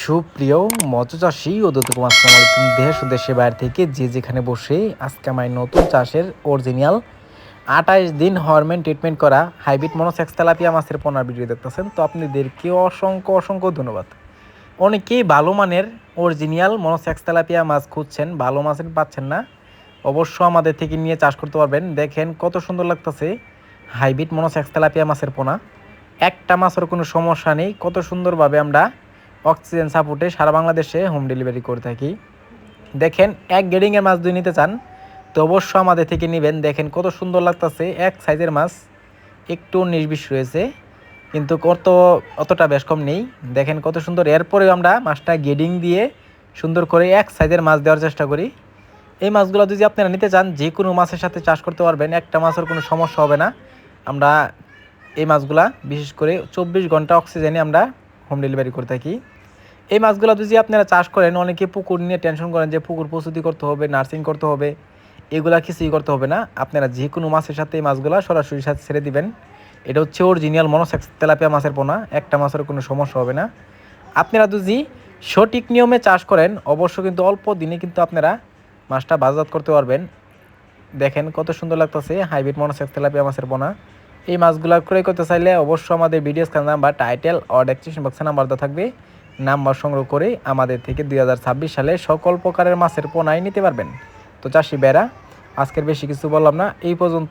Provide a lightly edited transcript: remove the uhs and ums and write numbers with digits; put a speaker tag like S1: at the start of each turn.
S1: সুপ্রিয় মৎস্যচাষী ও দর্শক আসসালামু আলাইকুম। দেশ ও দেশের বাইরে থেকে যে যেখানে বসে আজকে আমার নতুন চাষের অরিজিনাল 28 দিন হরমোন ট্রিটমেন্ট করা হাইব্রিড মনোসেক্স তেলাপিয়া মাছের পোনার ভিডিও দেখতেছেন, তো আপনাদেরকে অসংখ্য অসংখ্য ধন্যবাদ। অনেকেই ভালো মানের অরিজিনাল মনোসেক্স তেলাপিয়া মাছ খুঁজছেন, ভালো মাছের পাচ্ছেন না, অবশ্য আমাদের থেকে নিয়ে চাষ করতে পারবেন। দেখেন কত সুন্দর লাগতেছে হাইব্রিড মনোসেক্স তেলাপিয়া মাছের পোনা। একটা মাছের কোনো সমস্যা নেই, কত সুন্দরভাবে আমরা অক্সিজেন সাপোর্টে সারা বাংলাদেশে হোম ডেলিভারি করে থাকি। দেখেন এক গ্রেডিংয়ের মাছ যদি নিতে চান তো অবশ্য আমাদের থেকে নেবেন। দেখেন কত সুন্দর লাগতেছে, এক সাইজের মাছ, একটু 19-20 রয়েছে, কিন্তু অতটা বেশ কম নেই। দেখেন কত সুন্দর। এরপরেও আমরা মাছটা গ্রেডিং দিয়ে সুন্দর করে এক সাইজের মাছ দেওয়ার চেষ্টা করি। এই মাছগুলো যদি আপনারা নিতে চান যে কোনো মাছের সাথে চাষ করতে পারবেন, একটা মাছের কোনো সমস্যা হবে না। আমরা এই মাছগুলা বিশেষ করে 24 ঘন্টা অক্সিজেনে আমরা হোম ডেলিভারি করে থাকি। এই মাছগুলো যদি আপনারা চাষ করেন, অনেকে পুকুর নিয়ে টেনশন করেন যে পুকুর প্রস্তুতি করতে হবে, নার্সিং করতে হবে, এগুলা কিছুই করতে হবে না। আপনারা যে কোনো মাছের সাথে এই মাছগুলো সরাসরি সাথে ছেড়ে দিবেন। এটা হচ্ছে অরিজিনাল মনোসেক্স তেলাপিয়া মাছের পোনা, একটা মাছের কোনো সমস্যা হবে না। আপনারা যদি সঠিক নিয়মে চাষ করেন অবশ্য কিন্তু অল্প দিনে কিন্তু আপনারা মাছটা বাজারজাত করতে পারবেন। দেখেন কত সুন্দর লাগতেছে হাইব্রিড মনোসেক্স তেলাপিয়া মাছের পোনা। এই মাছগুলো ক্রয় করতে চাইলে অবশ্য আমাদের ভিডিও স্ক্রিন নাম্বার, টাইটেল ও ডেসক্রিপশন বক্সে নাম্বার দেওয়া থাকবে। নাম্বার সংগ্রহ করে আমাদের থেকে 2026 সালে সকল প্রকারের মাছের পোনাই নিতে পারবেন। তো চাষি বেড়া, আজকের বেশি কিছু বললাম না, এই পর্যন্ত।